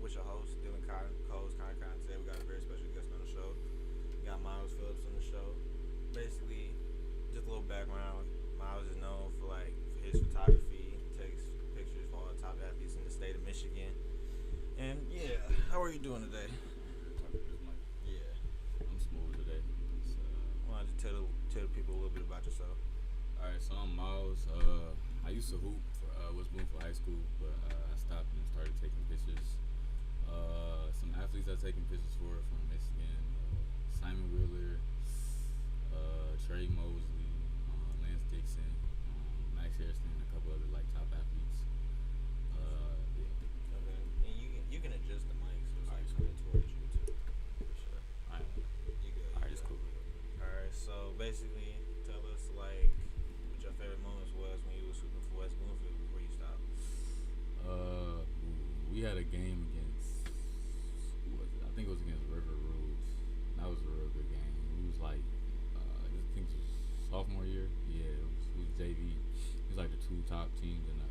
with your host, Dylan Cotton, co-host Cotton Cotton. Today we got a very special guest on the show. We got Miles Phillips on the show. Basically, just a little background. Miles is known for his photography, takes pictures for all the top athletes in the state of Michigan. And yeah, how are you doing today? Yeah, I'm smooth today. Why don't you tell the people a little bit about yourself? Alright, so I'm Miles. I used to hoop for Wjzz Cool for high school, but I stopped and started taking pictures. Some athletes I've taken pictures for from Michigan: Simon Wheeler, Trey Mosley, Lance Dixon, Max Harrison, and a couple other top athletes. Okay. And you can adjust the mic so it's coming towards you too. Sure. Alright. You good? Alright, it's cool. Alright, so basically, tell us what your favorite moments was when you was hooping for West Bloomfield before you stopped. We had a game against, who was it? I think it was against River Rouge. That was a real good game. We was I think it was sophomore year. Yeah, it was JV. It was the two top teams in in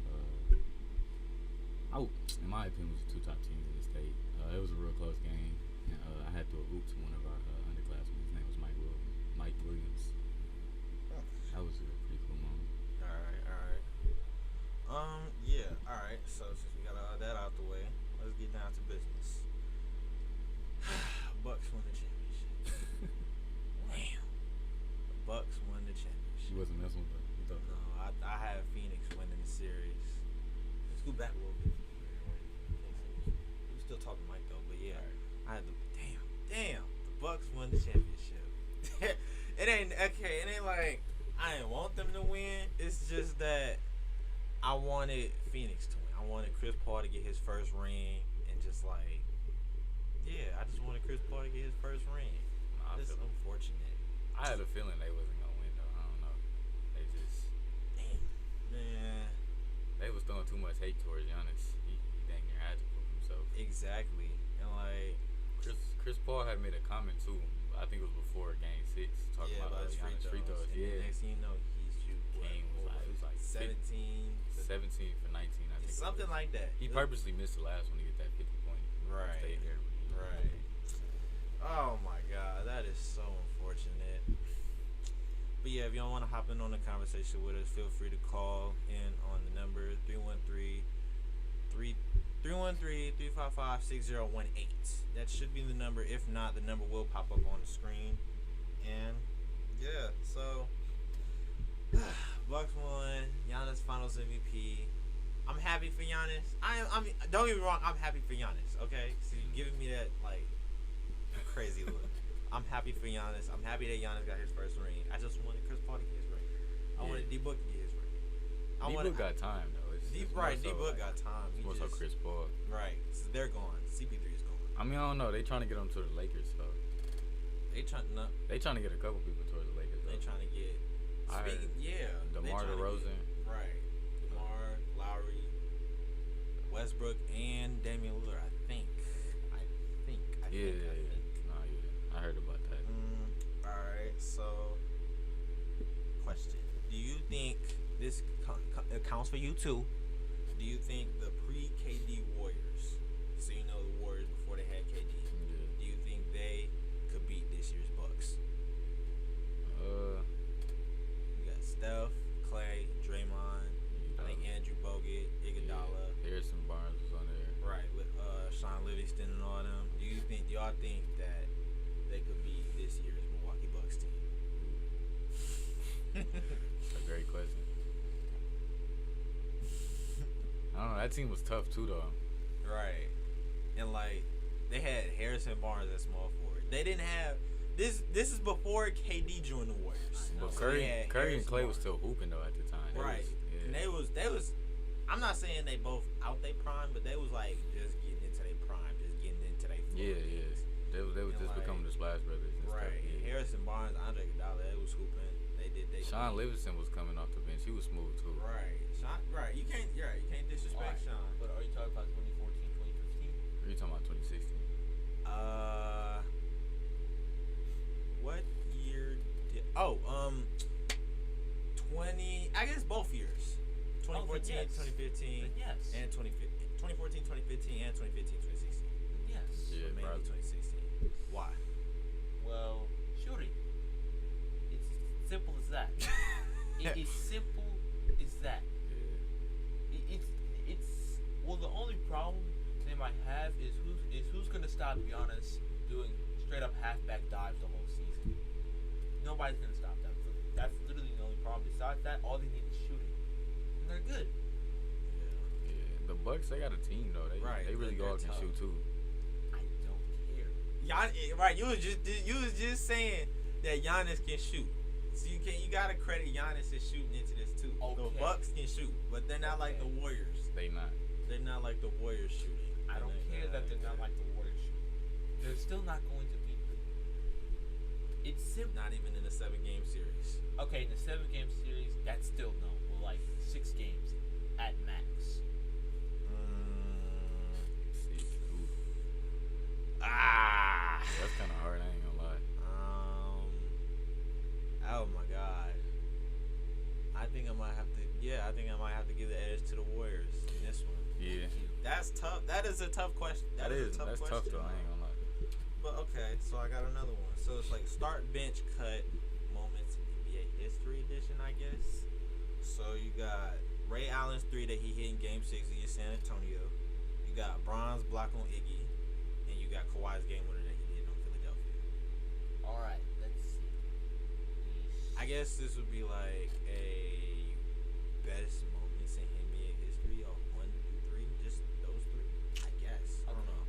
my opinion, it was the two top teams in the state. It was a real close game. And, I had to hoop to one of our underclassmen. His name was Mike Williams. That was a pretty cool moment. Alright. Yeah, alright. So since we got all that out the way, let's get down to business. Bucks won the championship. Damn. The Bucks won the championship. She wasn't messing with her. You thought No, I had Phoenix winning the series. Let's go back a little bit. We're still talking Mike though, but yeah. Right. I had the damn. The Bucks won the championship. It ain't like I didn't want them to win. It's just that I wanted Phoenix to win. I wanted Chris Paul to get his first ring, and I just wanted Chris Paul to get his first ring. Nah, It's unfortunate. I had a feeling they wasn't gonna win though. I don't know. They just Man, they was throwing too much hate towards Giannis. He dang near had to prove himself. exactly. And Chris Paul had made a comment too. I think it was before Game 6, talking about his Giannis free throws. And Yeah, the next thing you know, he's Game was it was 17 for 19. I think something like that. He purposely missed the last one to get that 50-point. Right. Stay there. Right. Oh my God, that is so unfortunate. But yeah, if y'all want to hop in on the conversation with us, feel free to call in on the number 313-355-6018. That should be the number. If not, the number will pop up on the screen. And yeah, so Bucks won. Giannis Finals MVP. I'm happy for Giannis. I mean, don't get me wrong. I'm happy for Giannis. Okay, so you're giving me that crazy look. I'm happy for Giannis. I'm happy that Giannis got his first ring. I just wanted Chris Paul to get his ring. I wanted D-Book to get his ring. D-Book got time though. D-Book got time. It's more so Chris Paul. Right. So they're gone. CP3 is gone. I mean, I don't know. They trying to get him to the Lakers though. They trying to get a couple people towards the Lakers. They trying to get. DeMar DeRozan. Right. DeMar, Lowry, Westbrook, and Damian Lillard. I think. I heard about that. All right. So, question: do you think this counts for you too? Do you think the pre-KD Warriors, so you know the Warriors before they had KD, do you think they could beat this year's Bucks? You got Steph, Clay, Draymond. I think Andrew Bogut, Iguodala. Harrison Barnes was on there. Right, with Sean Livingston and all them. Do y'all think that they could beat this year's Milwaukee Bucks team? That's a great question. I don't know. That team was tough too, though. Right, and they had Harrison Barnes at small forward. They didn't have this. This is before KD joined the Warriors. But So Curry they had and Harrison Clay was Barnes. still hooping though at the time. Right, and they was. I'm not saying they both out their prime, but they was just getting into their prime, just getting into their flow. Yeah. They was just becoming the Splash Brothers. And Right. Stuff, yeah. Harrison Barnes, Andre Iguodala, they was hooping. They did. Sean Livingston was coming off the bench. He was smooth too. Right. Right. You can't disrespect Sean. But are you talking about 2014, 2015? Or are you talking about 2016? What year did? 20. I guess both years. 2014, yes. 2015, Then yes. and 2014, 2015, and 2015, 2016. probably 2016. Why? Well, shooting. It's simple as that. It is simple as that. Yeah. It's well, the only problem they might have is who's gonna stop Giannis doing straight up halfback dives the whole season. Nobody's gonna stop that. So that's literally the only problem. Besides that, all they need is shooting, and they're good. Yeah. The Bucks, they got a team though. They really go out and shoot too. I don't care. Right? You was just saying that Giannis can shoot. So you gotta credit Giannis is shooting into this too. Okay. The Bucks can shoot, but they're not like the Warriors. They not. They're not like the Warriors shooting. I don't care that they're not like the Warriors shooting. They're still not going to beat them. It's simple. Not even in a 7-game series. Okay, in the 7-game series, that's still no. Well, like 6 games at max. That's kind of hard. I ain't gonna lie. Oh my God. I think I might have to. Yeah, I think I might have to give the edge to the Warriors in this one. Yeah. That's tough. That is a tough question. That's tough though. I ain't gonna lie. But okay, so I got another one. So it's like start, bench, cut moments in NBA history edition, I guess. So you got Ray Allen's 3 that he hit in Game 6 against San Antonio. You got Bron's block on Iggy, and you got Kawhi's game winner that he did on Philadelphia. All right, let's see. I guess this would be like a best moments in NBA history of 1 through 3, just those 3. I guess. I don't know.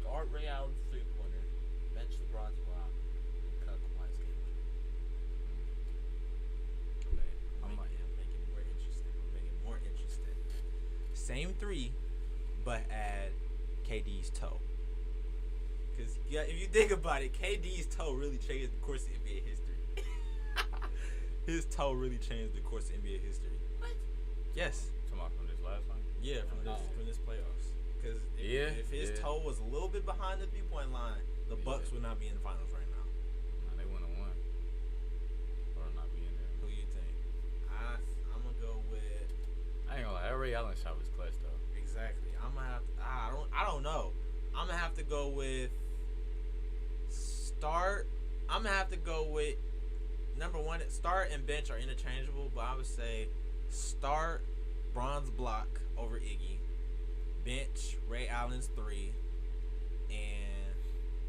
Start Ray Allen's 3-pointer, bench LeBron's block, and cut Kawhi's game. Okay, I'm making it more interesting. Same 3, but add KD's toe. Because if you think about it, KD's toe really changed the course of NBA history. His toe really changed the course of NBA history. What? Yes. Come on, from this last one. Yeah, from this playoffs. Because if his toe was a little bit behind the 3-point line, the Bucks would not be in the finals right now. Nah, they wouldn't have won. Or not be in there. Who you think? I'm gonna go with. I ain't gonna lie. That Ray Allen shot was clutch though. Exactly. I'm gonna have. I don't know. I'm gonna have to go with start. I'm gonna have to go with number 1. Start and bench are interchangeable, but I would say start Bron's block over Iggy, bench Ray Allen's 3, and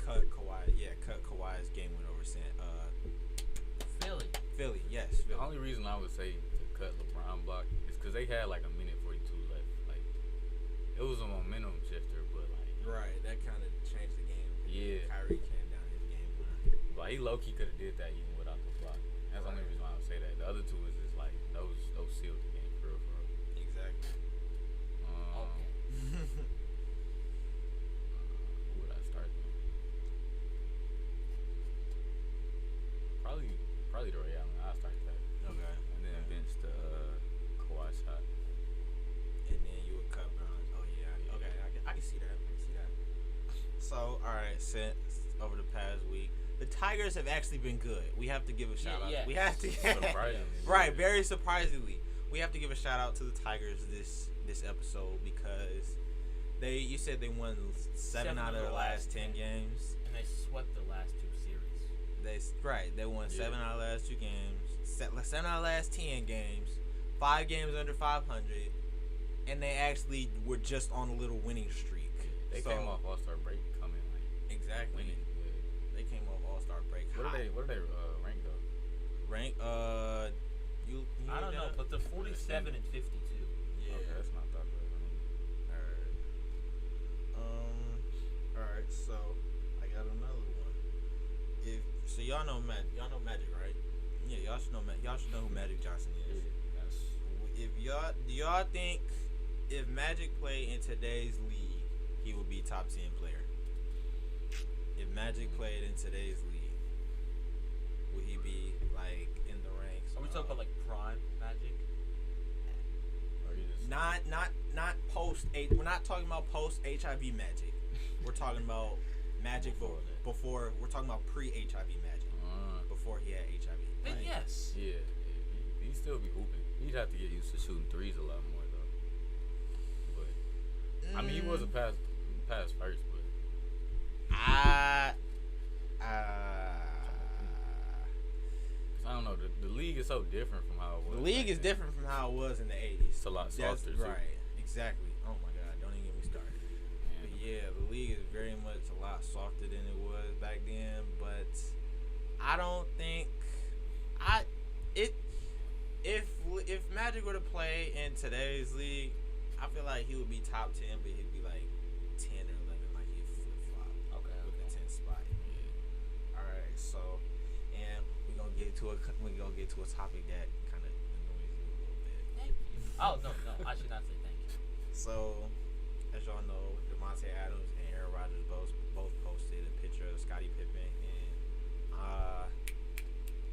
cut Kawhi. Yeah, cut Kawhi's game win over Philly. Yes. The Philly. only reason I would say to cut LeBron block is because they had like a minute 42 left. Like it was a momentum shifter, but like Right. That kind of changed the game. Yeah. Kyrie came down his game winner. Like he low key could have did that even without the block. That's the only reason why I would say that. The other two is just like those sealed the game for real. Exactly. Okay. Who would I start then? Probably the Ray Allen. I'll start that. Okay. And then bench the Kawhi shot. And then you would cut Brown. Oh yeah. Okay. I can see that. So all right, since over the past week, the Tigers have actually been good. We have to give a shout out. Yeah. We have to. Surprisingly. Right. Very surprisingly, we have to give a shout out to the Tigers this episode because you said they won 7 out of the last 10 games. And they swept the last 2 series. They won 7 out of the last 2 games. 7 out of the last 10 games. 5 games under 500, and they actually were just on a little winning streak. They came off All-Star break coming like Exactly. winning. Yeah. They came off All-Star break. What are they rank though? Rank? You I don't know, but they're 47 and 52. Yeah. Okay, that's not that bad. Alright, so I got another one. So y'all know Magic, right? Yeah, y'all should know who Magic Johnson is. Yeah, Do y'all think if Magic played in today's league, he would be top 10 player? If Magic played in today's league, would he be like in the ranks? Are we talking about like prime Magic? or you just Not post. We're not talking about post HIV Magic. We're talking about Magic Before that. before. We're talking about pre HIV Magic before he had HIV. Then Like, yes. yeah, he still be hooping. He'd have to get used to shooting threes a lot more though. But I mean, he was a pass first, but I I don't know. The league is so different from how it was. the league is back then. different from how it was in the 80s. It's a lot That's softer, too. right. Exactly. Oh my God! Don't even get me started. But Man, yeah, the league is very much a lot softer than it was back then. But I don't think I it if Magic were to play in today's league, I feel like he would be top 10, but he'd be like 10 or 11, like he'd flip flop Okay. with the 10 spot. Yeah. All right, so and we're gonna get to a topic that kind of annoys you a little bit. Thank you. Oh no, I should not say thank you. So, as y'all know, Devontae Adams and Aaron Rodgers both posted a picture of Scottie Pippen and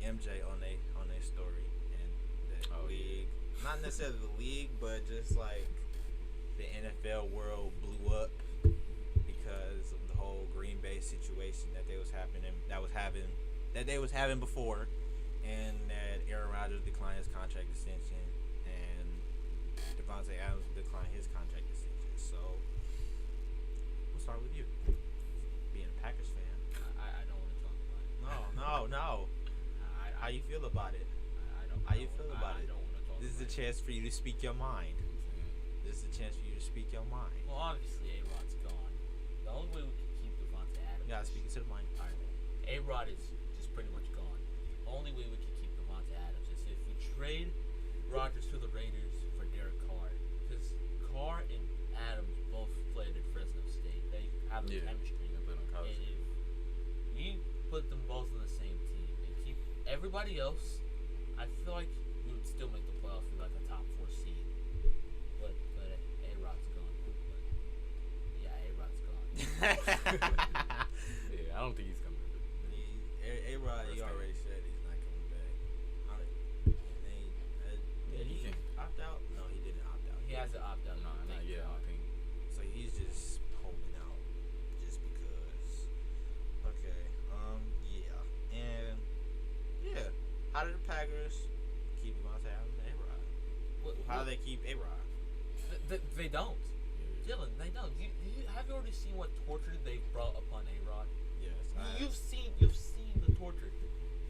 MJ on their story, and the league, not necessarily the league, but just like the NFL world blew up because of the whole Green Bay situation that they was having before, and that Aaron Rodgers declined his contract extension, and Devontae Adams declined his contract extension. So, we'll start with you, being a Packers fan. I don't want to talk about it. No. How you feel about it? I don't. How you feel about it? I don't want to talk. This is a about chance for you to speak your mind. This is a chance for you to speak your mind. it. Well, obviously, A-Rod's gone. The only way we can keep Devontae Adams. You gotta speak into the mic. All right. A-Rod is just pretty much gone. The only way we can keep Devontae Adams is if we trade Rodgers to the Raiders for Derek Carr, because Carr and Adams both played at Fresno State. They have a chemistry. They played on college. And if we put them both on the same team and keep everybody else, I feel like we would still make the playoffs with like a top 4 seed. But A-Rod's gone. But yeah, A-Rod's gone. Yeah, I don't think he's coming. A-Rod, he already said he's not coming back. Did he can. opt out? No, he didn't opt out. He has to opt out. No, not yet. I don't think. So he's just holding out just because. Okay. Yeah. And yeah. How did the Packers keep Devontae Adams and A-Rod? How do they keep A-Rod? They don't. Dylan, they don't. Have you already seen what torture they brought upon A-Rod? Yes. You've seen the torture.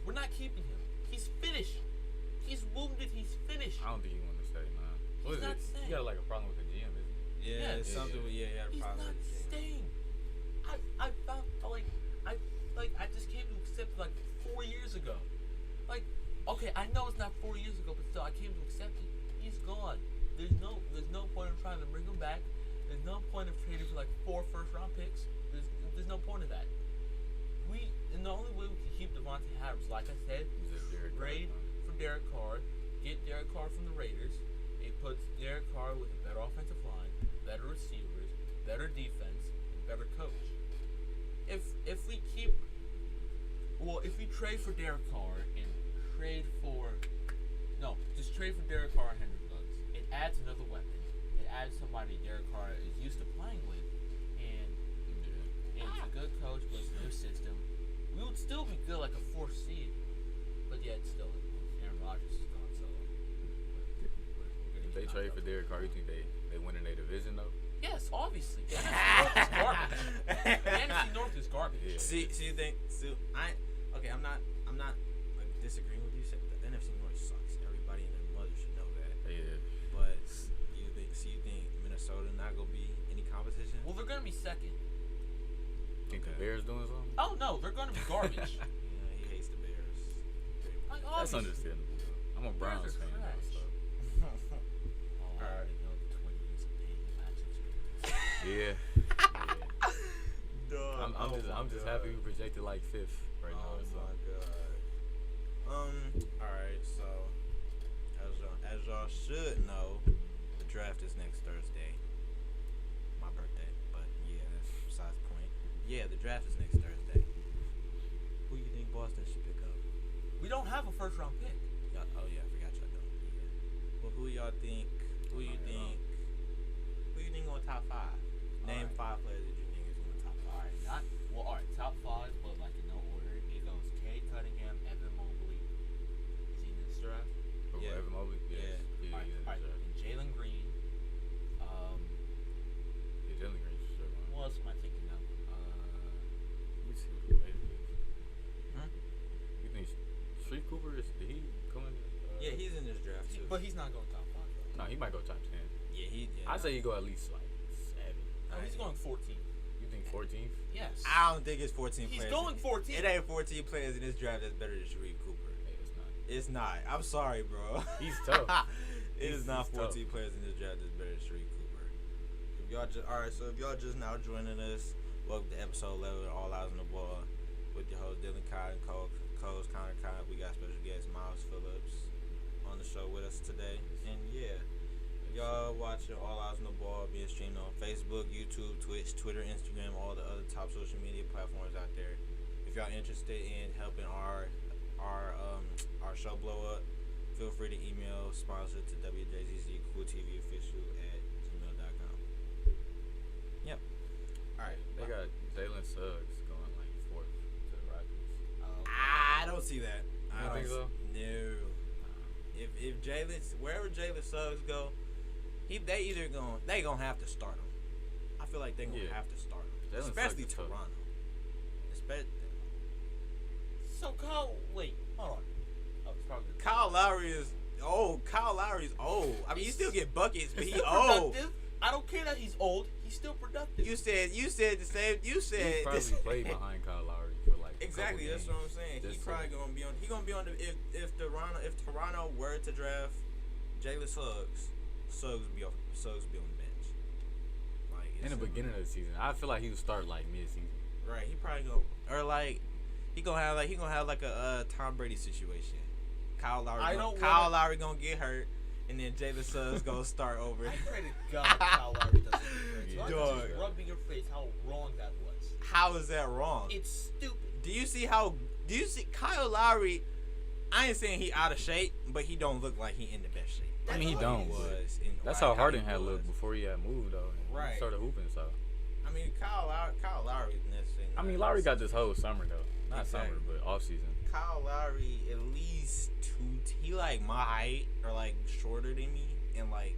We're not keeping him. He's finished. He's wounded. He's finished. I don't think he want to stay, man. What He's is not it? staying. He got like a problem with the GM, isn't he? Yeah, Yeah. it's something. Yeah, he had a He's problem not with the staying. I found I just came to accept it like 4 years ago. Like, okay, I know it's not 4 years ago, but still, I came to accept it. He's gone. There's no point in trying to bring him back. There's no point of trading for like 4 first-round picks. There's no point of that. And the only way we can keep Devontae Adams, like I said, Just Derek Carr, trade man. for Derek Carr, get Derek Carr from the Raiders. It puts Derek Carr with a better offensive line, better receivers, better defense, and better coach. If we trade for Derek Carr and just trade for Derek Carr and Henry Ruggs, it adds another weapon. It adds somebody Derek Carr is used to playing with, and it's a good coach, but it's a new system. We would still be good, like a 4th seed, but yet still, Aaron Rodgers is gone, so If they trade for Derek Carr, you think they win in their division though? Yes, obviously. The NFC North is garbage. The NFC North is garbage. Yeah. See, you think? I'm not like disagreeing with you. The NFC North sucks. Everybody and their mother should know that. Yeah. But you think Minnesota not gonna be any competition? Well, they're gonna be second. Think the Bears doing something? Oh no, they're gonna be garbage. Yeah, he hates the Bears. Like, That's obviously. understandable. Though. I'm a Bears Browns are fan, though, trash. so. Oh, I already know the 20 years of pain the Patriots are Yeah. Dog. I'm just happy we projected like 5th right now. Oh So. my god. Alright, so as y'all should know, the draft is next Thursday. My birthday, but yeah, that's besides the point. Yeah, the draft is next Thursday. Who you think Boston should pick up? We don't have a first round pick. Oh yeah, I forgot y'all don't. Yeah. Well, who y'all think? Who you think on top 5? Name 5 players that you think is on top 5. Alright, top 5, but like in no order. It goes Cade Cunningham, Evan Mobley. Is he in this draft? Yeah. Evan Mobley? Yeah. Alright, and Jalen Green. Yeah, Jalen Green, sure. Man. What else am I thinking of? say he go at least like 7. No, he's going 14. You think 14th? Yes. I don't think it's 14 He's players. going 14. It ain't 14 players in this draft that's better than Sharif Cooper. Hey, it's not. It's not. I'm sorry, bro. He's tough. It is not he's 14 tough. players in this draft that's better than Sharif Cooper. If y'all just so if y'all just now joining us, welcome to episode 11 of All Eyes on the Ball with your host Dylan Cotton, co-host Connor Cotton. We got special guest Miles Phillips on the show with us today. And yeah, if y'all watching All Eyes on the Ball being streamed on Facebook, YouTube, Twitch, Twitter, Instagram, all the other top social media platforms out there. If y'all interested in helping our show blow up, feel free to email sponsor to Wjzz Cool Tv official at gmail.com. Yep. Alright, they got Jalen Suggs going like 4th to the Rockets. I don't see that. You don't think so? No. If Jalen, wherever Jalen Suggs go, they gonna have to start him. I feel like they gonna have to start him, Jalen especially Suggs is tough. Toronto. So wait, hold on. Oh, it's probably Kyle Lowry is old. Kyle Lowry's old. I mean, you still get buckets, but He's he still old. productive. I don't care that he's old. He's still productive. You said the same. You said He probably this. played behind Kyle Lowry for like Exactly, a couple that's games. what I'm saying. Just He probably gonna be on the if Toronto were to draft Jalen Suggs would be on the bench. Like In the beginning of the season, I feel like he would start like mid-season. right? He probably he gonna have like a Tom Brady situation. Kyle Lowry gonna get hurt, and then Jalen Suggs gonna start over. I pray to God Kyle Lowry doesn't get hurt. So I Dog. can just rub in your face how wrong that was. How is that wrong? It's stupid. Do you see Kyle Lowry? I ain't saying he out of shape, but he don't look like he in the best shape. I mean, he Like don't. was That's like how Harden he had was. looked before he had moved though. And Right. He started hooping, so. I mean, Kyle Lowry is necessarily. I mean, Lowry got this whole summer though. Not Exactly. summer, but off season. Kyle Lowry at least he like my height or like shorter than me and like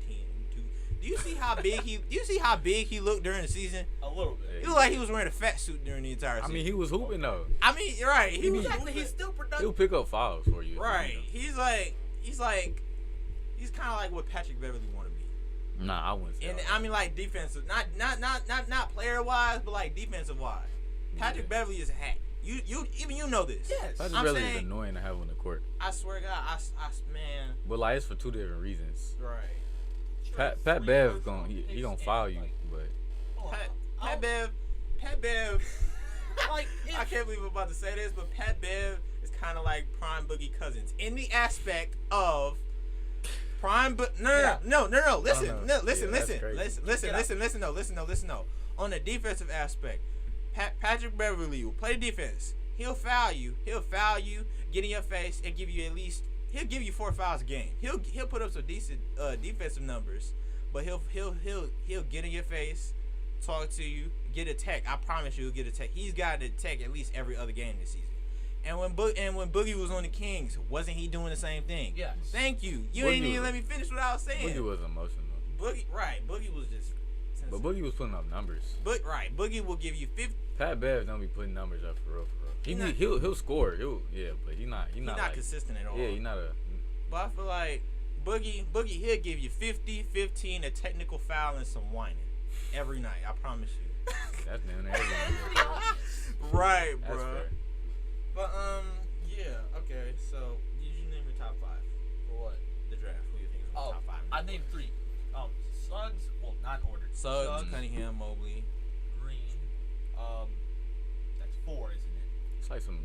210. Do you see how big he looked during the season? A little bit. He looked like he was wearing a fat suit during the entire I season. mean, he was hooping though. I mean, you're right. He was Exactly. He's still productive. He'll pick up fouls for you. right. He's kind of like what Patrick Beverly want to be. Nah, I wouldn't say. And all I that. mean, like defensive, not player wise, but like defensive wise. Patrick Beverly is a hack. You know this. Yes. Patrick I'm Beverly is saying- annoying to have on the court. I swear to God, man. But like it's for two different reasons. Right. Pat Bev he gonna foul you, but Pat Bev. Like, I can't believe I'm about to say this, but Pat Bev is kind of like Prime Boogie Cousins in the aspect of Prime. But no. Listen. Oh, no. Listen. Yeah, that's crazy. Listen. No. On the defensive aspect, Patrick Beverly will play defense. He'll foul you, get in your face, and give you he'll give you 4 fouls a game. He'll put up some decent defensive numbers, but he'll get in your face, talk to you, get a tech. I promise you, he'll get a tech. He's got a tech at least every other game this season. And when Boogie was on the Kings, wasn't he doing the same thing? Yes. Thank you. You Boogie ain't even was- let me finish what I was saying. Boogie was emotional. Boogie was just. But Boogie was putting up numbers. Boogie will give you 50. Pat Bev don't be putting numbers up for real. Not- He'll score. But he's not like, consistent at all. Yeah, he's not a. But I feel like Boogie, he'll give you 50, 15, a technical foul, and some whining every night. I promise you. That's damn near everyone. Right, That's bro. fair. But yeah, okay. So, did you name your top 5 For what? the draft? Who you think is Oh, top 5? I named 3. Suggs. Well, not in order. Suggs, Cunningham, Mobley. Green. That's 4, isn't it? It's like some.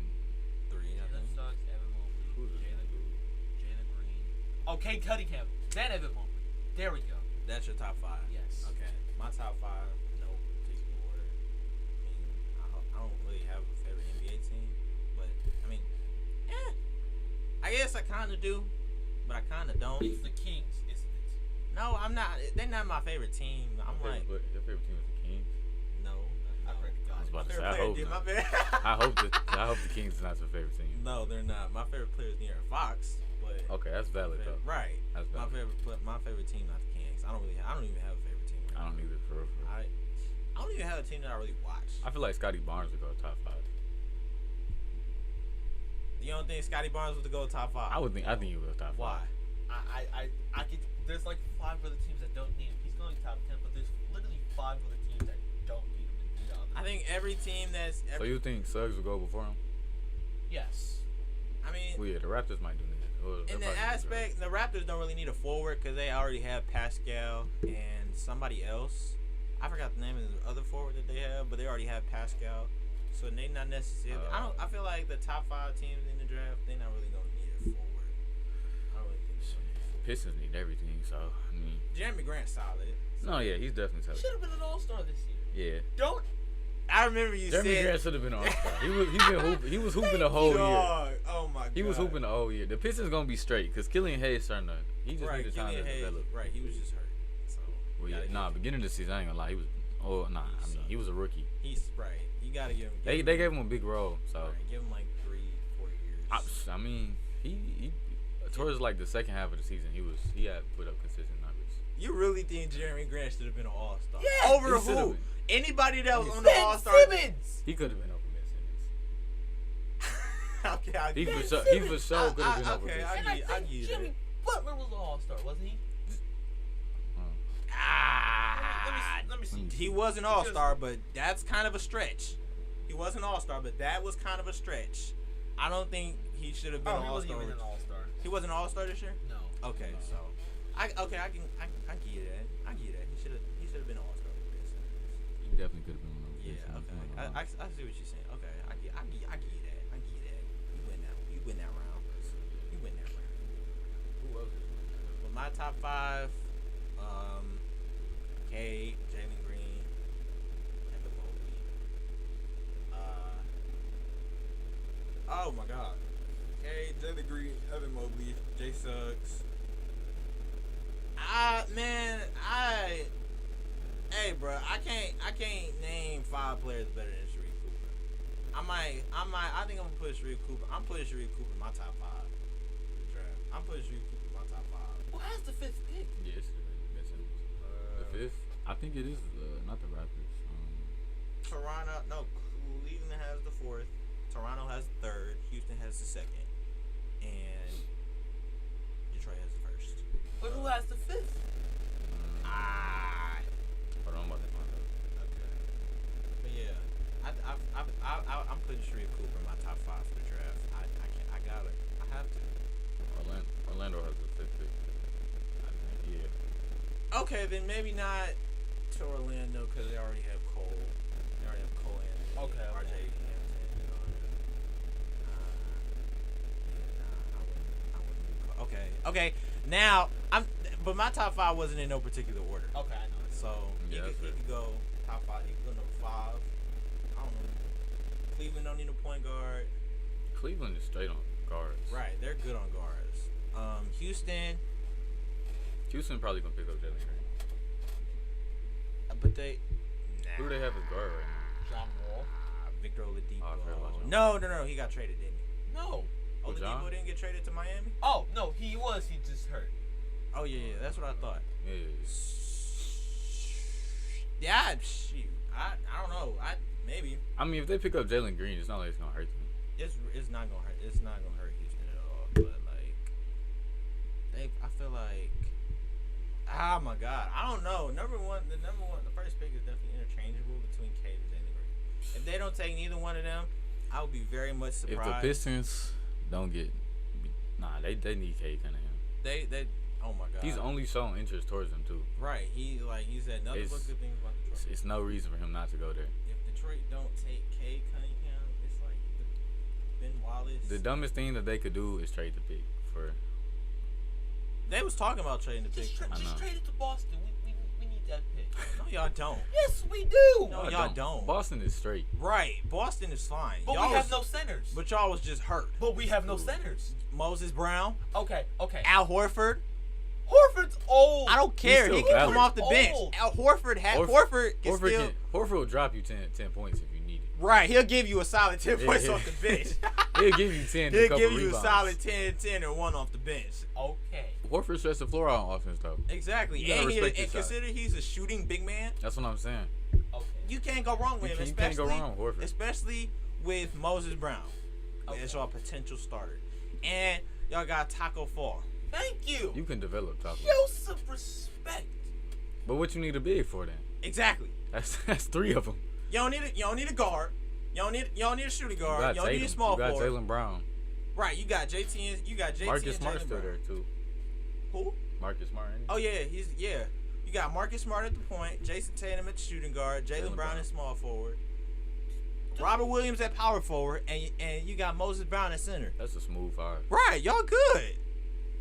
3, I Jalen think. Suggs, Evan Who's Mobley, this? Jalen Green. Okay, Cunningham. Then Evan Mobley. There we go. That's your top 5. Yes. Okay. My top 5, no particular order. I mean, I don't really have a favorite NBA team, but I mean, I guess I kind of do, but I kind of don't. It's the Kings, isn't it? No, I'm not. They're not my favorite team. I'm like, Your favorite team is the Kings. no. I pray to God. I was about to say, Favorite I player hope did not. my bad. I hope the Kings is not your favorite team. No, they're not. My favorite player is De'Aaron Fox, but Okay, that's valid though. right. That's My valid. favorite team, not the Kings. I don't even have a favorite team. I don't either for real. I don't even have a team that I really watch. I feel like Scotty Barnes would go top 5. You don't think Scotty Barnes was to go top 5? I think he would go top 5. Why? I could. There's like 5 other teams that don't need him. He's going top 10, but there's literally 5 other teams that don't need him. I think every team that's. So you think Suggs will go before him? Yes. I mean, Well, yeah, the Raptors might do that. in the aspect, the Raptors don't really need a forward because they already have Pascal and somebody else. I forgot the name of the other forward that they have, but they already have Pascal. So they not necessarily. I feel like the top 5 teams in the draft, they're not really gonna need a forward. I don't really think so. Pistons need everything, so I mean. Jeremy Grant's solid. No, yeah, he's definitely solid. Should have been an All-Star this year. Yeah. Don't. I remember you Jeremy said. Grant should have been an All-Star. He was hooping the whole year. Dog. Oh my god. He was hooping the whole year. The Pistons gonna be straight because Killian Hayes starting to. He just right, needed time to Hayes, develop. right, he was just hurt. So. Well, yeah, beginning of the season, I ain't gonna lie, he was. Oh nah, I mean he was a rookie. He's right. You gotta give him. They gave him a big role, so. Right, give him like 3-4 years. I mean he towards like the second half of the season he had put up consistent numbers. You really think Jeremy Grant should have been an All-Star? Yeah, over he should've who? been. Anybody that was on the Ben All-Star? Simmons. He could have been over Ben Simmons. Okay, I'll He give for you- sure could have been over okay, Ben I Simmons. And I give think you Jimmy Butler was an All-Star, wasn't he? Let me see. He was an All-Star, but that's kind of a stretch. He was an All-Star, but that was kind of a stretch. I don't think he should have been Oh, an he wasn't All-Star. even an All-Star. He wasn't an All-Star this year? No. Okay, No. so I give you that. I give you that. He should have been an All-Star with Ben Simmons. He definitely could have been one of them. Yeah, okay. I see what you're saying. Okay, I give you that. I give you that. You win that. You win that round. You win that round. Who else is But my top 5, Cade, Jalen Green, Evan Mobley. Oh my God. Cade, Jalen Green, Evan Mobley, Jay Suggs. Hey, bro, I can't name 5 players better than Sharif Cooper. I think I'm gonna put Sharif Cooper. I'm putting Sharif Cooper in my top 5 for the draft. I'm putting Sharif Cooper in my top 5. Who has the 5th pick? Yeah, it should have been Ben Simmons. The 5th, I think it is not the Raptors. Toronto, no, Cleveland has the 4th. Toronto has the 3rd. Houston has the 2nd, and Detroit has the 1st. But who has the 5th? Hold on, I'm about to find out. Okay. But yeah, I'm putting Sharif Cooper in my top 5 for the draft. I can't. I got it. I have to. Orlando has the 5th pick. I think, yeah. Okay, then maybe not to Orlando because they already have Cole. They already have Cole and Okay, RJ okay. Hampton and all that. I wouldn't do Cole. Okay. Now but my top 5 wasn't in no particular order. Okay, I know. So Yeah, he that's fair. could go top 5. He could go number 5. I don't know. Cleveland don't need a point guard. Cleveland is straight on guards. Right, they're good on guards. Houston, Probably gonna pick up Jalen Green. but they. Who do they have as guard right now? John Wall. Victor Oladipo. Oh, I forgot about John. No, he got traded, didn't he? No. Who, John? Oladipo didn't get traded to Miami? Oh, no, he was. He just hurt. Oh, yeah, that's what I thought. Yeah. Yeah, shoot. I don't know. Maybe. I mean, if they pick up Jalen Green, it's not like it's gonna hurt them. It's not gonna hurt. It's not gonna hurt Houston at all. But I feel like. Oh my God, I don't know. The first pick is definitely interchangeable between Cade and Jalen Green. If they don't take neither one of them, I would be very much surprised. If the Pistons don't get, they need Cade Cunningham. They oh my God. He's only shown interest towards them too. Right. He said nothing but good things about Detroit. It's no reason for him not to go there. If Detroit don't take Cade Cunningham, it's like Ben Wallace. The dumbest thing that they could do is trade the pick for. They was talking about trading the pick. Just trade it to Boston. We need that pick. No, y'all don't. Yes, we do. No, y'all don't. Boston is straight. Right. Boston is fine. But y'all we have no centers. But y'all was just hurt. But we have no centers. Moses Brown, Okay. Al Horford. Horford's old. I don't care. still He can come valid. off the bench. Old. Al Horford Horford will drop you 10 points if you need it. Right. He'll give you a solid 10 points Yeah. off the bench. He'll give you 10. He'll a couple give you rebounds. a solid 10, and 1 off the bench. Okay. Horford stretched the floor out on offense though. Exactly. You gotta And, respect his shot. consider he's a shooting big man. That's what I'm saying. Okay. You can't go wrong with him. You can't go wrong with Horford. Especially with Moses Brown. Okay. As your potential starter. And y'all got Taco Fall. Thank you. You can develop top. Show some respect. But what you need a big for then? Exactly. That's 3 of them. You don't need a guard. You don't need a shooting guard. You don't need a small forward. forward. You got Jaylen Brown. Right. You got JT and Marcus and Smart's Jaylen still Brown. there too. Who? Marcus Smart. Ain't he? Oh yeah. You got Marcus Smart at the point, Jason Tatum at the shooting guard, Jaylen Brown at small forward, Robert Williams at power forward, and you got Moses Brown at center. That's a smooth 5. Right, y'all good.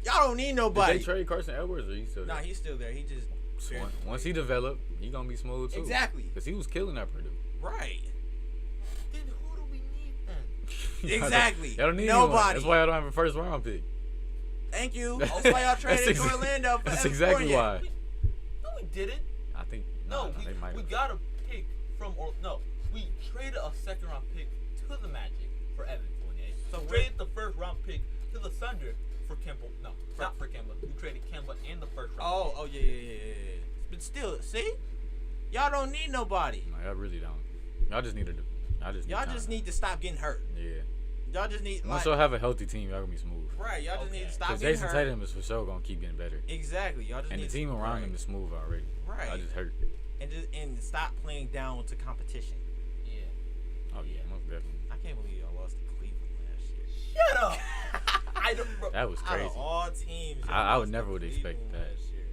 Y'all don't need nobody. Did they trade Carson Edwards or he still there? Nah, he's still there. He just Once he developed, he gonna be smooth too. Exactly. Because he was killing that Purdue. Right. Then who do we need then? Exactly. Y'all don't need nobody. anyone. That's why y'all don't have a first round pick. Thank you. That's why y'all traded to Orlando. For That's Evan exactly Fournier. why. No, we didn't. I think they might we have. got a pick from we traded a second round pick to the Magic for Evan Fournier. So we traded the first round pick to the Thunder for Kemba. No, not for Kemba. We traded Kemba in the first round. Oh yeah. But still, see, y'all don't need nobody. No, y'all really don't. Y'all just need to. Y'all just need to stop getting hurt. Yeah. Y'all just need. Once y'all have a healthy team, y'all gonna be smooth. Right. Y'all just need to stop Because getting Jason hurt. Tatum is for sure gonna keep getting better. Exactly. Y'all just And need the team around him is smooth already. Right. Y'all just hurt. And stop playing down to competition. Yeah. Oh yeah, most definitely. I can't believe y'all lost to Cleveland last year. Shut up. I don't. Bro. That was Out crazy. of all teams, I would never would expect Cleveland that. last year.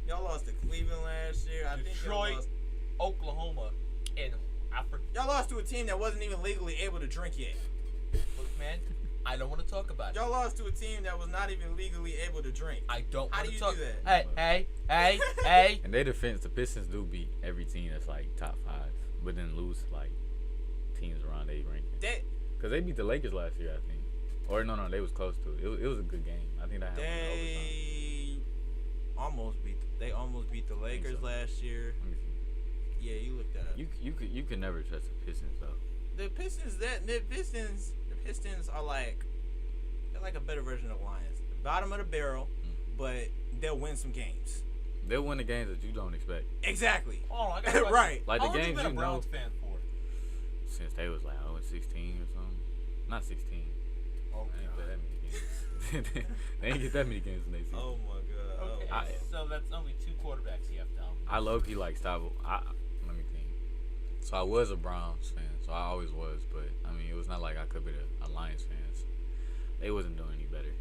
Y'all lost to Cleveland last year. I think y'all Detroit, lost. Oklahoma, and Y'all lost to a team that wasn't even legally able to drink yet. Look, man, I don't want to talk about it. Y'all lost to a team that was not even legally able to drink. I don't How want do to you talk. do that? Hey. In their defense, the Pistons do beat every team that's like top 5, but then lose to, like teams around their ranking. Because they beat the Lakers last year, I think. Or no, they was close to it. It was a good game. I think that happened in overtime. They almost beat the Lakers so. last year. Let me see. Yeah, you looked that up. You could never trust the Pistons though. The Pistons are like they're like a better version of the Lions. Bottom of the barrel, but they'll win some games. They'll win the games that you don't expect. Exactly. Oh, I got a question. Right. Like How the long games you been you a Browns know fan for? since they was like 16 or something. Not 16. Oh, They ain't play that many games. They ain't get that many games in their season. Oh my god. Okay, so that's only 2 quarterbacks you have to. I low-key like stop. Let me think. So I was a Browns fan, so I always was, but I mean it was not like I could be a Lions fan. So they wasn't doing any better.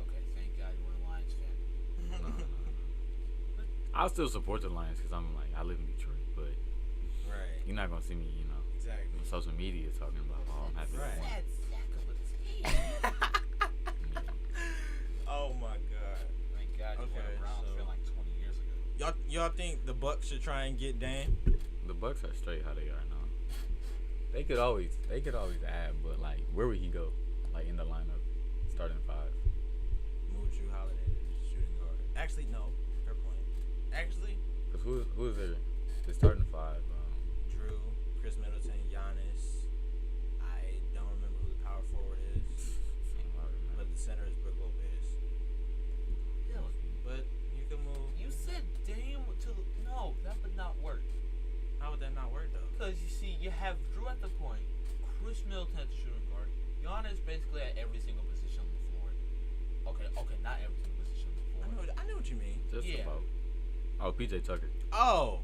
Okay, thank God you weren't a Lions fan. No. I'll still support the Lions because I'm like I live in Detroit, but Right. you're not gonna see me, Exactly. on social media talking about I'm happy. Right. Right. Sad sack of a team. Oh my god. Thank God you Okay, were a Browns so- fan like 20 years ago. Y'all think the Bucks should try and get Dame? The Bucks are straight how they are now. They could always add, but like where would he go? Like in the lineup, starting 5. Move Drew Holiday to shooting guard. Actually, no. Fair point. Actually, Cause who is there? The starting 5. Drew, Chris Middleton, Giannis. I don't remember who the power forward is, but the center is Brook Lopez. But you can move. You said Dame to the. No, that would not work. How would that not work though? Because you see, you have Drew at the point, Chris Middleton at the shooting guard, Giannis basically at every single position on the floor. Okay, not every single position on the floor. I know what you mean. Just Yeah. about. Oh, PJ Tucker. Oh,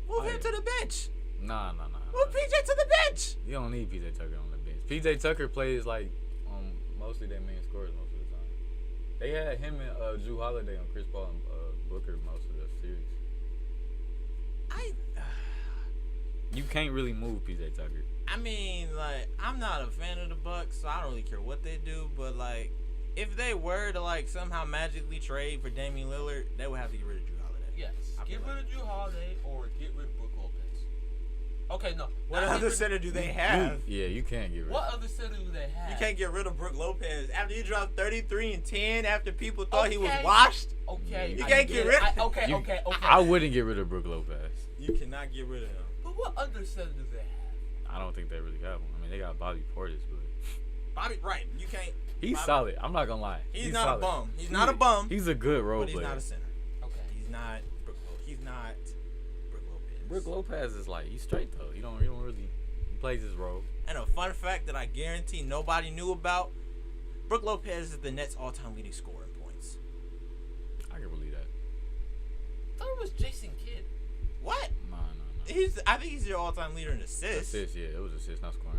move him yeah. to the bench. Nah. Move PJ to the bench. You don't need PJ Tucker on the bench. PJ Tucker plays like mostly their main scorers most of the time. They had him and Drew Holiday on Chris Paul and Booker most of the series. You can't really move PJ Tucker. I mean, like, I'm not a fan of the Bucks, so I don't really care what they do. But like, if they were to like somehow magically trade for Damian Lillard, they would have to get rid of Drew Holiday. Yes, get rid of Drew Holiday or get rid of Brook Lopez. Okay, no. What not other get rid- center do they have? You can't get rid. What other center do they have? You can't get rid of Brook Lopez after you dropped 33 and 10 after people thought he was Okay. washed. Okay, You I can't get get it. rid- Okay. I wouldn't get rid of Brook Lopez. You cannot get rid of him. But what other center do they have? I don't think they really have one. I mean, they got Bobby Portis, but Bobby, right? You can't. he's Bobby- solid. I'm not gonna lie. He's not solid. a bum. He's not a bum. He's a good role But he's player. not a center. Okay. He's not Brook Lopez. He's not Brook Lopez. Brook Lopez is like he's straight though. He don't really he plays his role. And a fun fact that I guarantee nobody knew about: Brook Lopez is the Nets' all-time leading scorer in thought it was Jason Kidd. What? No. I think he's your all-time leader in assists. Assists, yeah. It was assists, not scoring.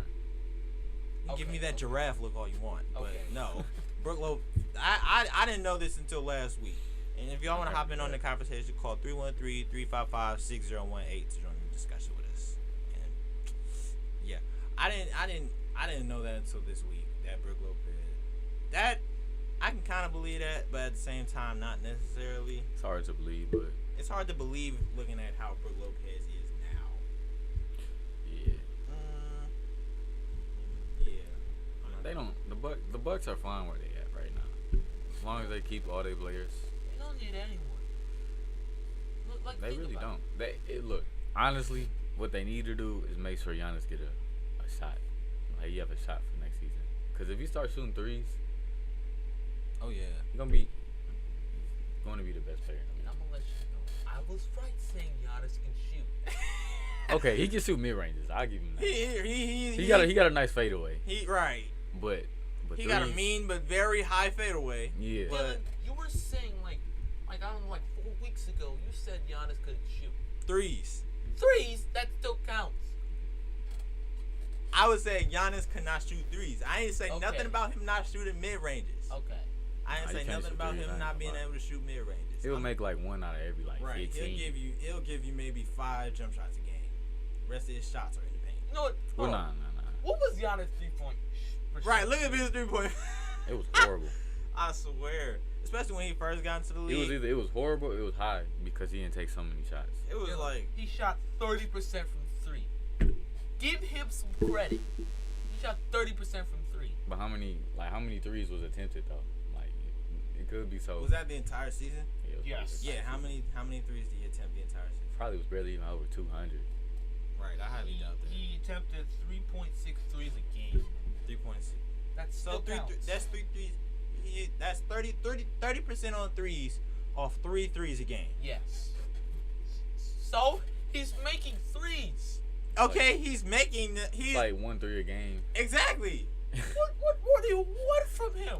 You give me that giraffe look all you want, but Okay. no. Brook Lopez, I didn't know this until last week. And if y'all want to hop in on the conversation, call 313-355-6018 to join the discussion with us. And yeah, I didn't know that until this week. That Brook Lopez, that I can kind of believe that, but at the same time, not necessarily. It's hard to believe, but It's hard to believe looking at how Brook Lopez is now. yeah. Yeah. They don't. The Bucks are fine where they at right now. As long as they keep all their players. They don't need anyone. Look, like, They think really about don't. Look, honestly, what they need to do is make sure Giannis get a shot. Like, you have a shot for next season. Because if you start shooting threes, Oh yeah. you're going to be the best player. it. I'm gonna let you know. I was right saying Giannis can shoot. Okay, he can shoot mid ranges. I'll give him that. He He got a nice fadeaway. right. But He threes, got a mean but very high fadeaway. Yeah. But- Dylan, you were saying like I don't know, like 4 weeks ago, you said Giannis couldn't shoot. Threes. Threes, that still counts. I would say Giannis cannot shoot threes. I ain't say Okay. nothing about him not shooting mid ranges. Okay. I ain't Nah, say you can't nothing shoot about threes, I him ain't not gonna being lie. able to shoot mid ranges. He'll make like 1 out of every like right. 15. He'll give you maybe 5 jump shots a game. The rest of his shots are in the paint. You know what? Well, Hold nah. on. What was Giannis 3-point? Right. Look at his 3-point. It was horrible. I swear. Especially when he first got into the league. It was horrible. Or it was high because he didn't take so many shots. It was like He shot 30% from 3. Give him some credit. He shot 30% from 3. But how many threes was attempted though? Like it could be so. was that the entire season? Yeah, it was Yes. pretty- Yeah. How many threes did he attempt the entire season? Probably was barely even over 200. Right. I highly doubt that. He attempted 3.6 threes a game. 3.6. That's So still counts. that's 3 threes. That's 30% on threes off 3 threes a game. Yes. So he's making threes. Okay, he's making It's like 1 3 a game. exactly. What do you want from him?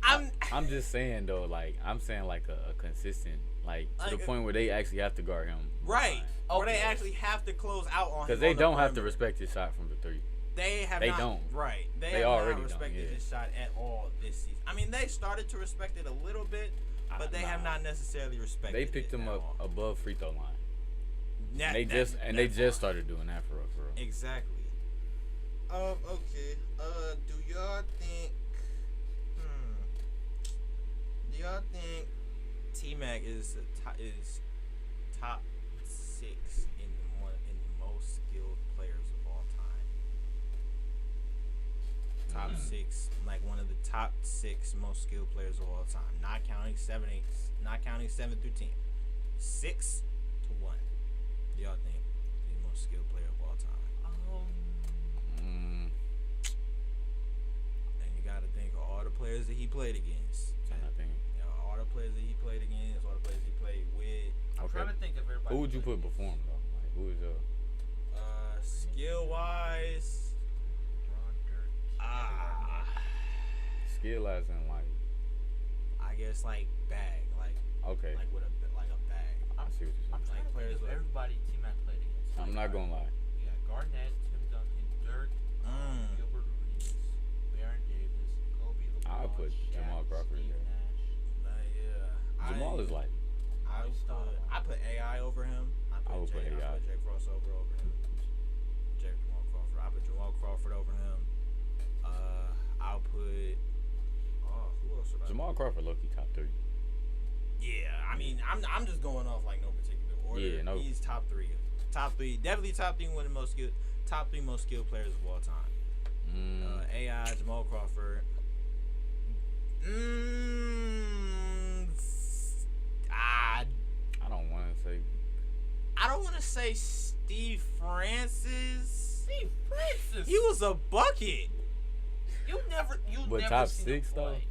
I'm just saying though, like I'm saying like a consistent, like to the Like point where they actually have to guard him. right. Or they Okay. actually have to close out on him. Because they on the don't have to perimeter. respect his shot from the 3. They they not, don't. Right. They They have already not don't, respected yeah. his shot at all this season. I mean, they started to respect it a little bit, but they have Nah. not necessarily respected it. They picked him at up all. above free throw line. That- They that- just that just far. started doing that for real. Exactly. Okay. Do y'all think? Do y'all think T-Mac is top 6 in the most skilled players of all time? Top 6, like one of the top 6 most skilled players of all time, not counting 7 through 10. 6 to 1. Do y'all think he's the most skilled player of all time? And you got to think of all the players that he played against. Trying to think. You know, all the players that he played against, all the players he played with. I'm Okay. trying to think of everybody. Who would you put before him though? Like who is Skill wise, skill as in like I guess like bag, like okay. like with a bag. I see what you're I'm saying. trying to players think of with- everybody T-Mac played against. I'm not gonna lie. Yeah, Garnett, Tim Duncan, Dirk, Gilbert Arenas, Baron Davis, Kobe LeBron, I'll put Shaq, Jamal Crawford Steve there. Nash. Yeah. Jamal is like I put AI over him. I would put I AI. put Jay Crossover over him. Jamal Crawford. I put Jamal Crawford over him. I'll put. Oh, who else would I? Jamal Crawford, low key top 3. Yeah, I mean, I'm just going off like no particular order. Yeah, no. He's top 3. Top 3, definitely top 3. One of the most skilled, top 3 most skilled players of all time. AI, Jamal Crawford. I don't want to say. I don't want to say Steve Francis. Steve Francis. He was a bucket. You never But top seen 6 him though. play.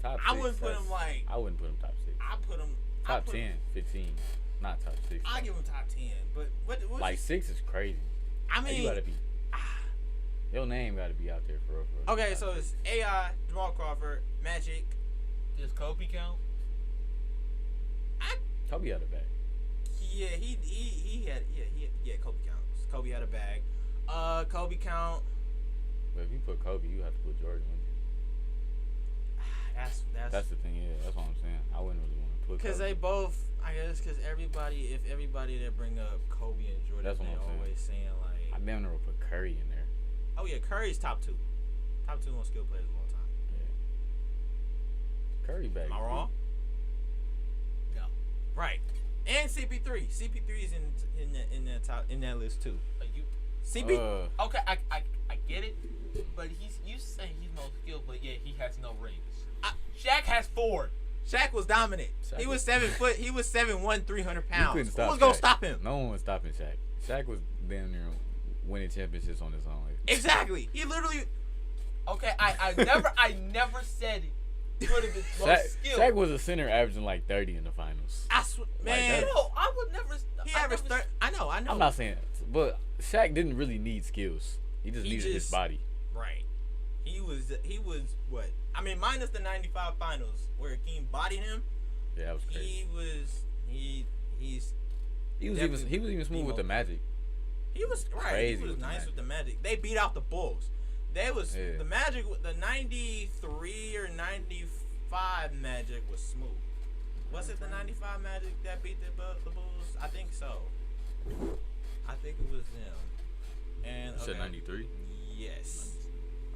Top 6. I wouldn't put him like. I wouldn't put him top 6. I put him Top 10, 15, not top 6. I give him top 10. But what Like 6 is crazy. I Like, mean, you gotta be. Your name gotta be out there for real. okay, so it's AI, Jamal Crawford, Magic. Does Kobe count? Kobe had a bag. Yeah, he had Kobe counts. Kobe had a bag. Kobe count. But if you put Kobe, you have to put Jordan. That's the thing. Yeah, that's what I'm saying. I wouldn't really want to put. Because they both, I guess, because everybody that bring up Kobe and Jordan, That's what they I'm always saying like. I damn near would put Curry in there. Oh yeah, Curry's top 2 most skilled players of all time. Yeah. Curry back. Am I wrong? No. Right. And CP3. CP3's in that list too. You CP. okay? I get it, but you saying he's most skilled, but yeah, he has no rings. Shaq has 4. Shaq was dominant. He was 7 foot. He was 7'1", 300 pounds. Who was gonna stop him? No one was stopping Shaq. Shaq was damn near winning championships on his own. Exactly. He literally. Okay, I never said he would have been most skilled. Shaq was a center averaging like 30 in the finals. I swear, man. No, I would never. He averaged 30. I know. I'm not saying, but Shaq didn't really need skills. He just needed his body. Right. He was what? I mean, minus the '95 finals where Hakeem bodied him. Yeah, that was crazy. He was even smooth with the Magic. He was right. Crazy He was with the nice Magic. with the Magic. They beat out the Bulls. The Magic, the '93 or '95 Magic was smooth. Was it the '95 Magic that beat the Bulls? I think so. I think it was them. And You said '93. Yes.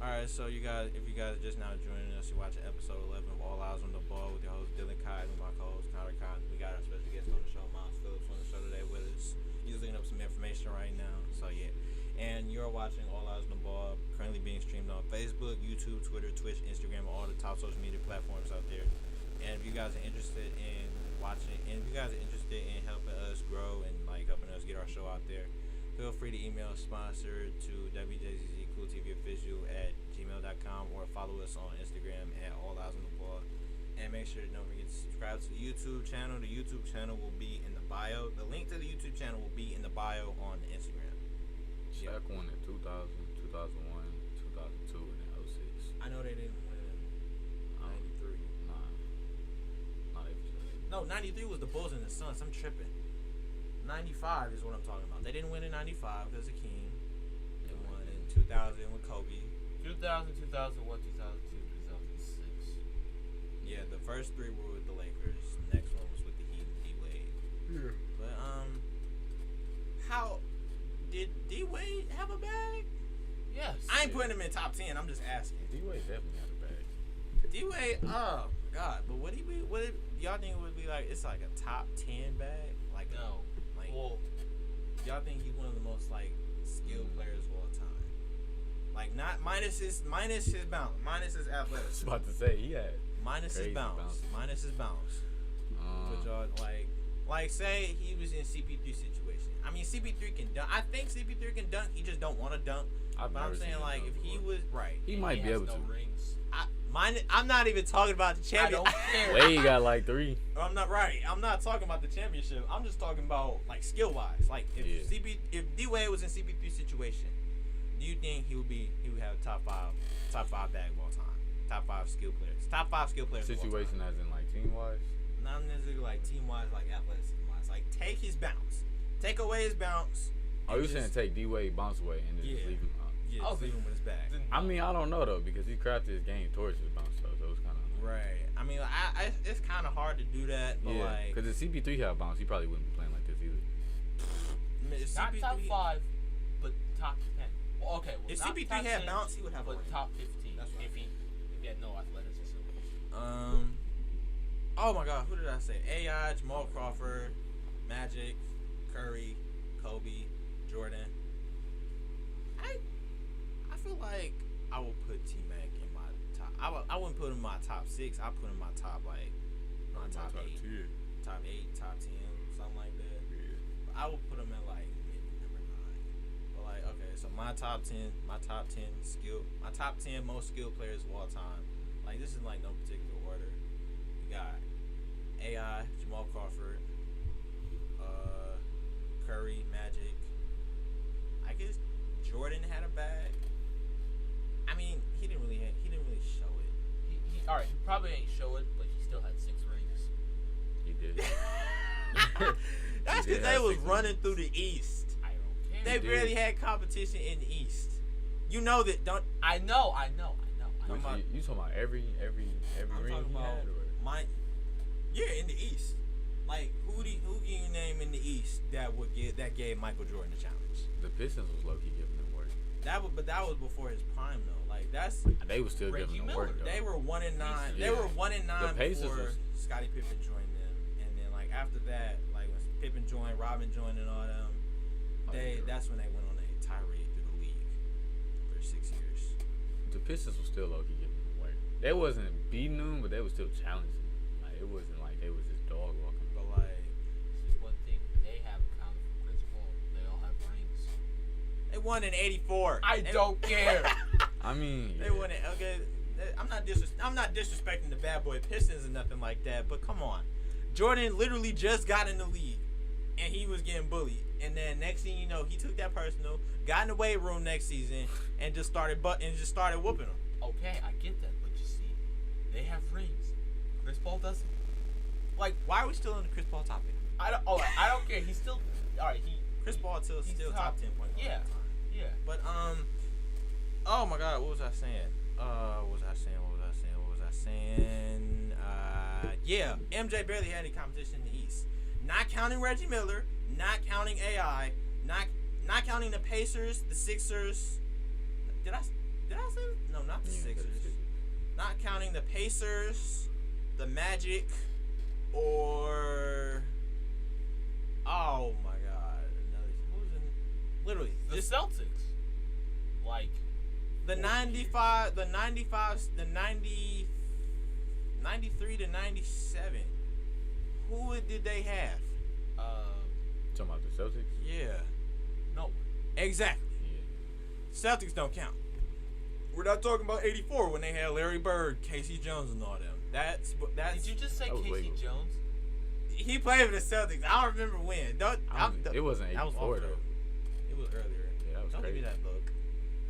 All right, so if you guys are just now joining us, you're watching episode 11 of All Eyes on the Ball with your host Dylan Kai and my co-host Connor Collins. We got our special guest on the show, Miles Phillips, on the show today with us. He's looking up some information right now, so yeah. And you're watching All Eyes on the Ball, currently being streamed on Facebook, YouTube, Twitter, Twitch, Instagram, all the top social media platforms out there. And if you guys are interested in watching, and if you guys are interested in helping us grow and like helping us get our show out there, feel free to email sponsor to Wjzz Cool TV official at gmail.com or follow us on Instagram at All Eyes on the Ball. And make sure to don't forget to subscribe to the YouTube channel. The YouTube channel will be in the bio. The link to the YouTube channel will be in the bio on the Instagram. Shaq won in 2000, 2001, 2002, and then 06. I know they didn't win in 93. No, 93 was the Bulls and the Suns. I'm tripping. 95 is what I'm talking about. They didn't win in 95 because of King. They won in 2000 with Kobe. 2000, 2001, 2002, 2006. Yeah, the first 3 were with the Lakers. The next one was with the Heat and D-Wade. Yeah. But, how did D-Wade have a bag? Yes. I ain't putting him in top 10. I'm just asking. D-Wade definitely had a bag. D-Wade, oh, God. But would he be, y'all think it would be like, it's like a top 10 bag? Like, No. Like, Well, y'all think he's one of the most like skilled players of all time? Like not minus his bounce, minus his I was athleticism, about to say he had. minus his crazy bounce, bounce. minus his bounce. But y'all like say he was in CP3 situation. I mean CP3 can dunk. I think CP3 can dunk. He just don't want to dunk. But I'm saying like if he was right, he might be has able no to. rings. I'm not even talking about the I champion. don't care. Wade got like 3. I'm not right. I'm not talking about the championship. I'm just talking about like skill wise. Like if if D-Wade was in CP3 situation, do you think he would have top five bag of all time? Top 5 skill players. Top 5 skill players. Situation as in like team wise. Not necessarily like team wise, like athleticism wise. Like take his bounce. Take away his bounce. Oh, you saying take D-Wade bounce away and just leave him out? Yeah, just leave him with his bag. I mean, I don't know though because he crafted his game towards his bounce though, so it's kind of Right. I mean, it's kind of hard to do that, but like, because if CP3 had a bounce, he probably wouldn't be playing like this either. Not top 5, but top 10. Well, okay. Well, If not CP3 top had 10, bounce, he would have a but ring. top 15 That's right. if he had no athleticism. Oh my God, who did I say? AI, Jamal Crawford, Magic, Curry, Kobe, Jordan. I feel like I would put T-Mac in my top. I wouldn't put him in my top 6. I put him in my top like my top 8, top 8, top 10, something like that. Yeah. But I would put him in like maybe number 9. But like, okay, so my top 10 most skilled players of all time. Like this is like no particular order. You got AI, Jamal Crawford, Curry, Magic. I guess Jordan had a bag. I mean, he didn't really show it. He all right. He probably ain't show it, but he still had 6 rings. He did. That's because did they have was 6 running wins. through the East. I don't care. They did. barely had competition in the East. You know that. Don't. I know. Which you talking about every I'm ring talking he about had, or? Yeah, in the East. Like who can you name in the East that gave Michael Jordan the challenge? The Pistons was low key giving him work. That was before his prime though. Like that's They was still Reggie giving him Miller. work though. they were 1-9. They Yeah. were 1-9 The Pacers before was- Scottie Pippen joined them, and then like after that, like when Pippen joined, Robin joined, and all them, that's when they went on a tirade through the league for 6 years. The Pistons was still low key giving him work. They wasn't beating him, but they was still challenging him. Like it wasn't like they was just dog walking. But like See, one thing they have in common with Chris Paul, they all have rings. they won in '84. I don't care. I mean, They won it. Okay, I'm not disrespecting the bad boy Pistons or nothing like that. But come on, Jordan literally just got in the league, and he was getting bullied. And then next thing you know, he took that personal, got in the weight room next season, and just started whooping them. Okay, I get that, but you see, they have rings. Chris Paul doesn't. Like, why are we still on the Chris Paul topic? I don't care. He's still. All right, Chris Paul still top 10 point guard. Yeah, yeah. But oh my God, what was I saying? Yeah, MJ barely had any competition in the East. Not counting Reggie Miller, not counting AI, not counting the Pacers, the Sixers. Did I say no? Not the Sixers. Not counting the Pacers, the Magic, or oh my God, literally The just Celtics, like the 95, the 95, the 90, 93 to 97. Who did they have? talking about the Celtics. Yeah, no. exactly. Yeah. Celtics don't count. We're not talking about '84 when they had Larry Bird, Casey Jones, and all them. That's Did you just say That was Casey legal. Jones? he played for the Celtics. I don't remember when. It wasn't that was 84 off though. It was earlier. Yeah, that was Don't crazy. give me that look.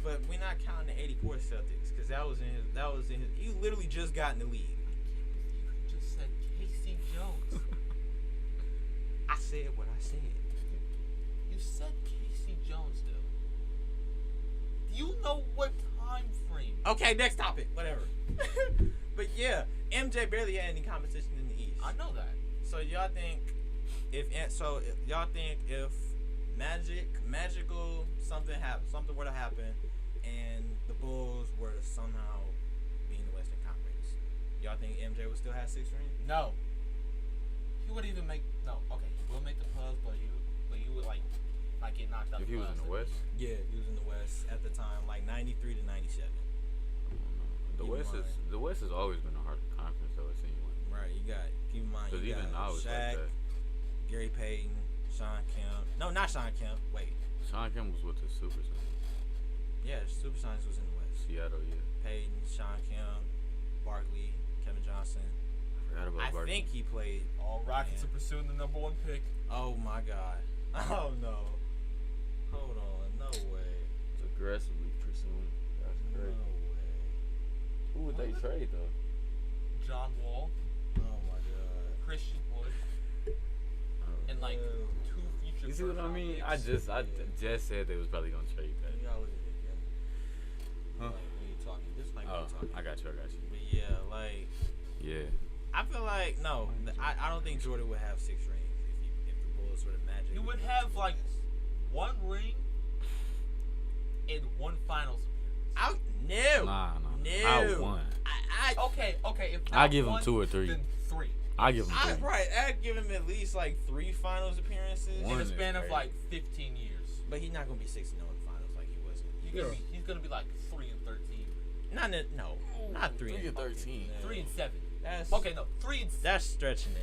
But we're not counting the '84 Celtics because that was in his. He literally just got in the league. You just said Casey Jones. I said what I said. You said Casey Jones, though. Do you know what time frame? Okay, next topic. Whatever. But yeah, MJ barely had any competition in the East. I know that. So y'all think if magical something were to happen, and the Bulls were to somehow be in the Western Conference, y'all think MJ would still have 6 rings? No. He would even make okay. He will make the playoffs, but you would like get knocked out. If he was in the West, Yeah, he was in the West at the time, like 93 to 97. the West has always been a hard conference though. It seems like. Right, you got keep in mind. Because You even got now it's Shaq, like that. Gary Payton, Sean Kemp. No, not Sean Kemp. Wait, Sean Kemp was with the Supersonics. yeah, Supersonics was in the West. Seattle, yeah. Payton, Sean Kemp, Barkley, Kevin Johnson. I forgot about I Barkley. think he played. All Rockets Man. are pursuing the #1 pick. Oh my God. Oh no. Hold on. No way. It's aggressively pursuing. That's No crazy. way. Who would they trade though? John Wall, Oh my God. Christian Wood, and like Ew. 2 future. You see what I first-round mean? picks. I just said they was probably gonna trade that. You gotta look at it, Kevin. Huh? Like, when you talking, just like when Oh, you talking. I got you. But yeah, like Yeah. I feel like no. I don't think Jordan would have 6 rings if the Bulls were the Magic. He would have like 1 ring and 1 finals appearance. No. Nah. No. I won. Okay. If I'll not give him 1, 2 or 3. Then 3. I'll give him 3. Right, I'd give him at least like 3 finals appearances. In One a is span of crazy. like 15 years. But he's not gonna be 6-0 in the finals like he wasn't. He's gonna be like 3-13. Not 3 and 13. 3-7. That's Okay, no, 3 and. That's stretching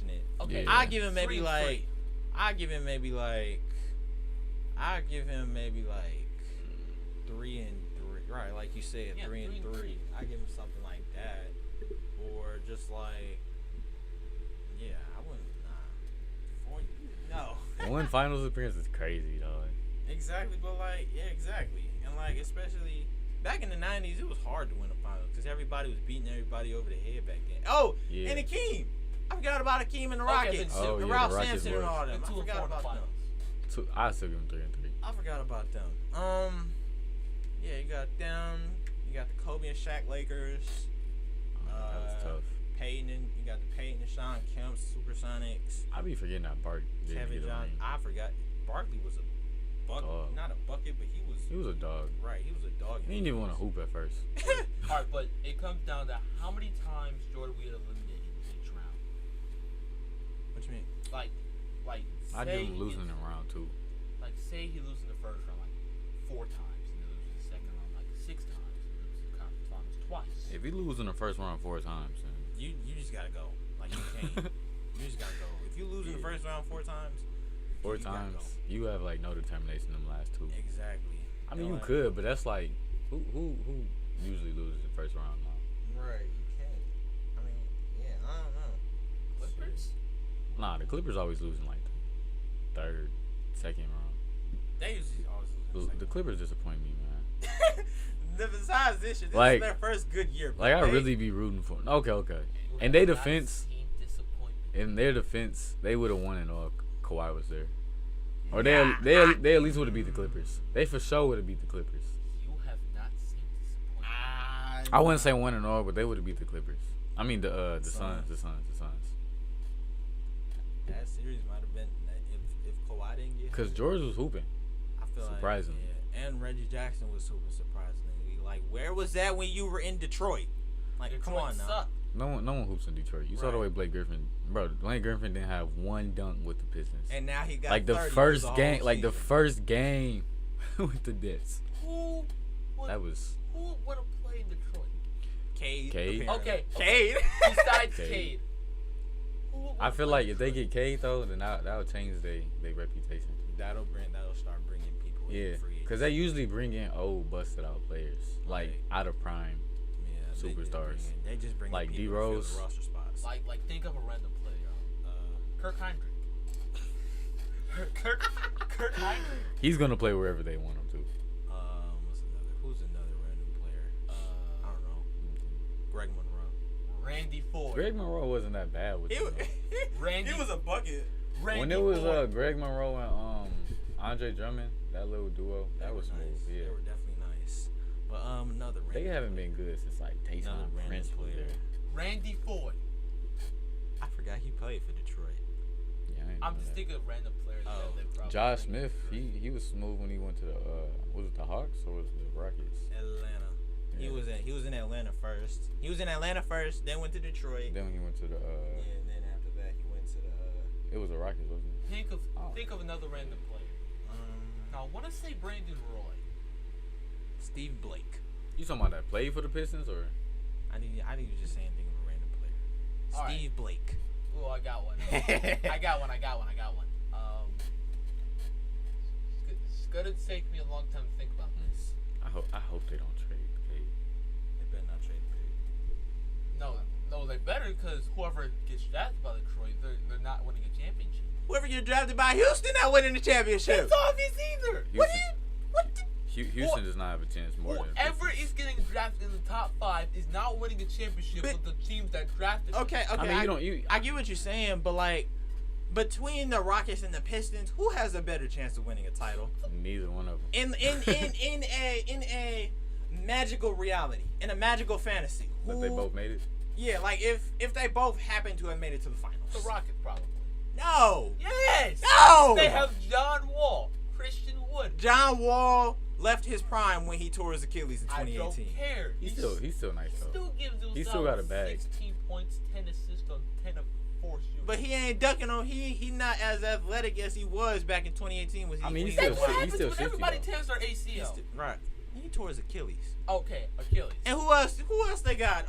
it. Okay, Yeah. I give him maybe 3 and like. 3. I give him maybe like 3 and 3. Right, like you said, Yeah, 3 and 3 and 3. 3. I give him something like that, or just like, yeah, I wouldn't. Nah, 4. No. 1 finals appearance is crazy, dog. Exactly, but like, yeah, exactly, and like especially back in the '90s, it was hard to win a final because everybody was beating everybody over the head back then. Oh, Yeah. and Akeem. I forgot about Akeem and the Okay, Rockets. then two. And yeah, Ralph the Rockets Sampson and was. all them. And 2 I and 4 forgot in the about them. finals. I still give him 3 and 3. I forgot about them. Yeah, you got them. You got the Kobe and Shaq Lakers. That was tough. You got the Peyton and Sean Kemp Supersonics. I be forgetting that Bart didn't Kevin get a John. ring. I forgot. Barkley was a bucket, Dog. not a bucket, but he was. He was a dog. Right, he was a dog. He didn't even want to hoop at first. All right, but it comes down to how many times Jordan we had eliminated in each round. What you mean? Like, I say do him losing he- in round 2. Like, say he loses in the first round like 4 times, and then loses in the second round like 6 times, and then loses the conference finals twice. If he loses in the first round 4 times, then You just gotta go. Like you can't. You just gotta go. If you lose in the first round 4 times. 4 you gotta times, go. you have like no determination in them last 2. Exactly. I mean, you Like- could, but that's like who usually loses the first round now? Right, you can. I mean, yeah, I don't know. Clippers? Nah, the Clippers always losing like the 3rd, 2nd round. They usually always lose. The Clippers disappoint me, man. Besides this year, this Like- is their first good year. Like I They- really be rooting for. Okay. We In have their not defense, seen disappointment. in their defense, they would have won it all. Kawhi was there, or they Nah, at least would have beat the Clippers. They for sure would have beat the Clippers. You have not seen disappointment. I wouldn't say one and all, but they would have beat the Clippers. I mean the Suns. Suns. That series might have been if Kawhi didn't get. Cause hurt, George was hooping. I feel surprisingly. Like, yeah, and Reggie Jackson was super surprisingly. Like, where was that when you were in Detroit? Like, come Detroit on now. sucked. No one hoops in Detroit. You saw the Right. way Blake Griffin, bro. Blake Griffin didn't have one dunk with the Pistons. And now he got Like the 30 first for the game, whole like the season. first game with the Nets. Who would That was who would have played in Detroit? Cade. Cade? apparently. Okay. Cade. Besides Cade. Cade. Who would I feel play like in if they Detroit? get Cade though, then that'll change their reputation. That'll start bringing people Yeah, in free because they usually bring in old busted out players, like Right. out of prime. yeah, superstars. They just bring Like in D people to fill Rose. the roster spots. Like think of a random player. Kirk Heinrich. Kirk Heinrich. He's gonna play wherever they want him to. Who's another random player? I don't know. Greg Monroe. Randy Ford. Greg Monroe wasn't that bad with He, them. Randy- he was a bucket. Randy When it was Ford. Greg Monroe and Andre Drummond, that little duo, that was smooth. nice. Yeah, They were definitely nice. But another random. they haven't been good since like Taysom Another random Prince was player. there. Randy Ford. I forgot he played for Detroit. Yeah, I ain't I'm know just that. thinking of random players Oh. that they probably Josh bring in Smith, Detroit. he was smooth when he went to the was it the Hawks or was it the Rockets? Atlanta. Yeah. He was in Atlanta first. He was in Atlanta first, then went to Detroit. Then he went to the Yeah, and then after that he went to the. it was the Rockets, wasn't it? Oh. Think of another random player. Now I wanna say Brandon Roy. Steve Blake. You talking about that played for the Pistons or? I need you just saying think of a random player. All right. Steve Blake. Oh, I got one. I got one. It's gonna take me a long time to think about this. I hope they don't trade Cade. They better not trade Cade. No, they better because whoever gets drafted by Detroit, they're not winning a championship. Whoever get drafted by Houston, not winning the championship. It's obvious either. What do you? Houston does not have a chance more than the Whoever Pistons. is getting drafted in the top 5 is not winning a championship But- with the teams that drafted them. Okay, I mean, I get what you're saying, but like between the Rockets and the Pistons, who has a better chance of winning a title? neither one of them. In a magical reality, in a magical fantasy. But they both made it. Yeah, like if they both happen to have made it to the finals. The Rockets probably. No. Yes. No. They have John Wall, Christian Wood. John Wall left his prime when he tore his Achilles in I 2018. don't care. He's still nice though. Still gives himself He still got a bag. 16 points, 10 assists on 10 of 4 shooting. But he ain't ducking on. He not as athletic as he was back in 2018. Was he? I mean, when he's he still was That's what he's happens still when 60 everybody though. tears their ACL. right. He tore his Achilles. Okay, Achilles. And who else? Who else they got?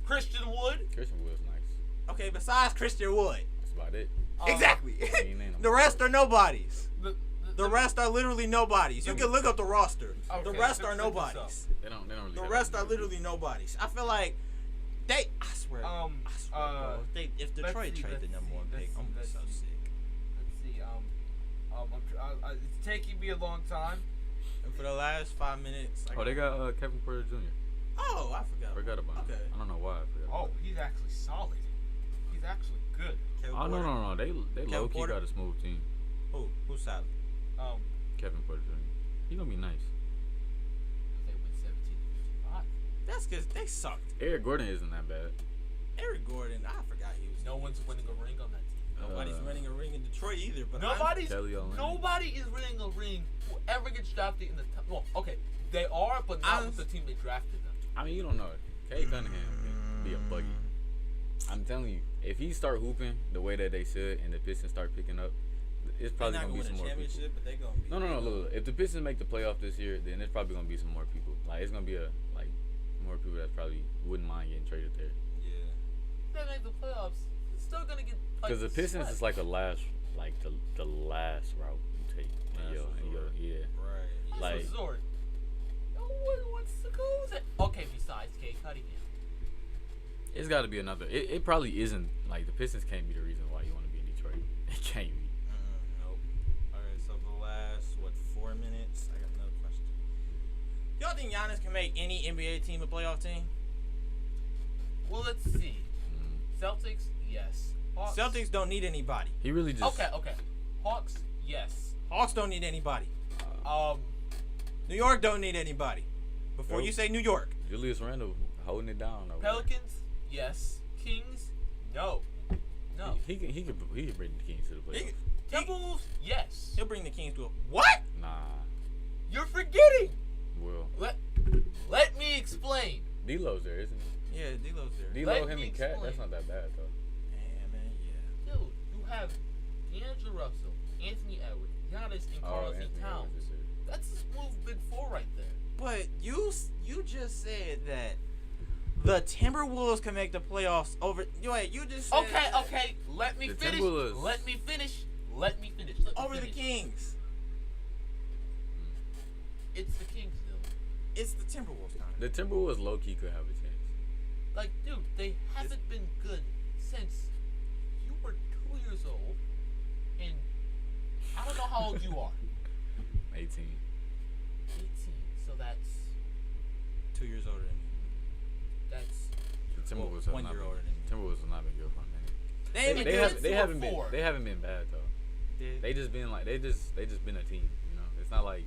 Christian Wood. Christian Wood's nice. Okay, besides Christian Wood. That's about it. Exactly. ain't no The rest are nobodies. The The rest are literally nobodies. You can look up the roster. The Okay, rest check are this nobodies. They don't really. The have rest are anybody. literally nobodies. I feel like they. I swear. I swear, bro. If Detroit trade the number 1 pick, I'm gonna be so sick. Let's see. It's taking me a long time. And for the last 5 minutes. Oh, they got Kevin Porter Jr. Oh, I forgot. Forgot about him. Okay. I don't know why I forgot. Oh, about he's actually solid. He's actually good. Kevin Oh no Porter. no no, they Kevin low key Porter? got a smooth team. Who's solid? Kevin Porter Jr. He gonna be nice. They went 17-55. That's because they sucked. Eric Gordon isn't that bad. Eric Gordon, I forgot he was. No one's winning a ring on that team. Nobody's winning a ring in Detroit either. But Nobody is winning a ring. Whoever gets drafted in the top. Well, okay, they are, but not with the team they drafted them. I mean, you don't know. Kay Cunningham can be a buggy. I'm telling you, if he start hooping the way that they should, and the Pistons start picking up, it's probably gonna be some more people. But they gonna be. No. Look, if the Pistons make the playoff this year, then it's probably gonna be some more people. Like it's gonna be more people that probably wouldn't mind getting traded there. Yeah. If they make the playoffs, it's still gonna get. Because the Pistons is like the last route you take. Yeah. Right. Like- resort. No one wants to go there. Okay, besides Kay Cunningham. It's got to be another. It probably isn't like the Pistons can't be the reason why you want to be in Detroit. It can't be. Nope. All right. So for the last 4 minutes, I got another question. Y'all think Giannis can make any NBA team a playoff team? Well, let's see. Celtics, yes. Hawks, Celtics don't need anybody. He really just. Okay. Hawks, yes. Hawks don't need anybody. New York don't need anybody. Before Nope. you say New York. Julius Randle holding it down. Over Pelicans, yes. Kings, no. No. He can bring the Kings to the playoffs. Timberwolves, yes. He'll bring the Kings to a what? Nah. You're forgetting. Well, Let me explain. D'Lo's there, isn't he? Yeah, D'Lo's there. D'Lo, Let him, me and Cat. explain. That's not that bad though. Man, yeah. Dude, you have D'Angelo Russell, Anthony Edwards, Giannis, and Carl Anthony Towns. Edwards is there. That's a smooth big four right there. But you just said that the Timberwolves can make the playoffs over. Wait, you just said Okay. Let me The finish. Timberwolves. Let me finish. over the Kings. It's the Kings, though. It's the Timberwolves. The Timberwolves low key could have a chance. Like, dude, they haven't been good since you were 2 years old, and I don't know how old you are. 18. 18. So that's 2 years older than me. that's The Timberwolves Well, have 1 not year been, older than me. Timberwolves have not been good for a minute. They ain't been They good. haven't four. been. They haven't been bad though. Did- They just been like they just been a team. You know, it's not like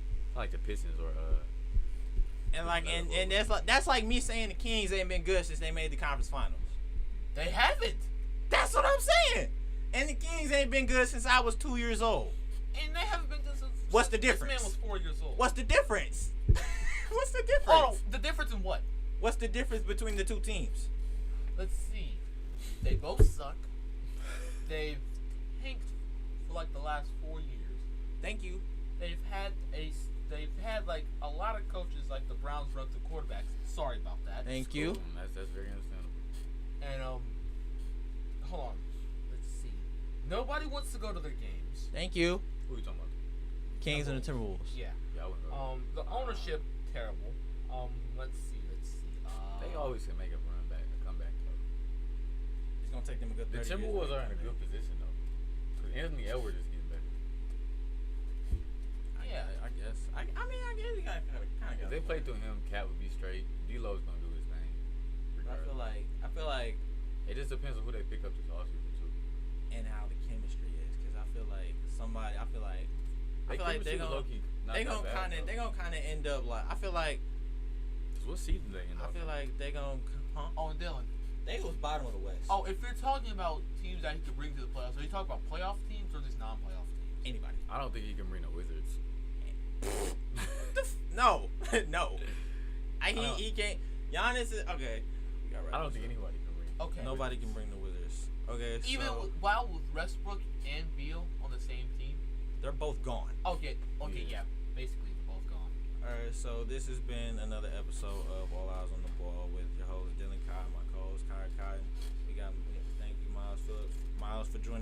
the Pistons or And that's like me saying the Kings ain't been good since they made the conference finals. They haven't. That's what I'm saying. And the Kings ain't been good since I was 2 years old. And they haven't been good since. What's the This difference? man was 4 years old. What's the difference? What's the difference? Oh, the difference in what? What's the difference between the two teams? Let's see. They both suck. They've tanked for like the last 4 years. Thank you. They've had like a lot of coaches like the Browns run to quarterbacks. Sorry about that. Thank you. That's very understandable. And hold on. Let's see. Nobody wants to go to their games. Thank you. Who are you talking about? Kings and the Timberwolves. Yeah. Yeah, I wouldn't go. The ownership terrible. Let's see. They always can make a comeback though. It's gonna take them a good 30 The years. Timberwolves are in a good position though, because Anthony Edwards is getting better. Yeah. I guess. I mean, I guess you gotta kind If of. they play through him, Cat would be straight. D'Lo's gonna do his thing. I feel like, It just depends on who they pick up this offseason too. and how the chemistry is, because I feel like they gonna kind of end up like. I feel like. What season they end I up? feel like they gonna. Huh? Oh, and Dylan. They was bottom of the West. Oh, if you're talking about teams that he could bring to the playoffs, are you talking about playoff teams or just non-playoff teams? Anybody? I don't think he can bring the Wizards. No, no. I don't- He can't. Giannis is okay. We got I don't think anybody can bring. Okay. Nobody can bring the Wizards. Okay, Even so while with Westbrook and Beal on the same team. they're both gone. Okay, Yeah. yeah. Basically, they're both gone. Alright, so this has been another episode of All Eyes on the Ball with your host Dylan Kai, my co-host Kai. Thank you, Miles Phillips, for joining.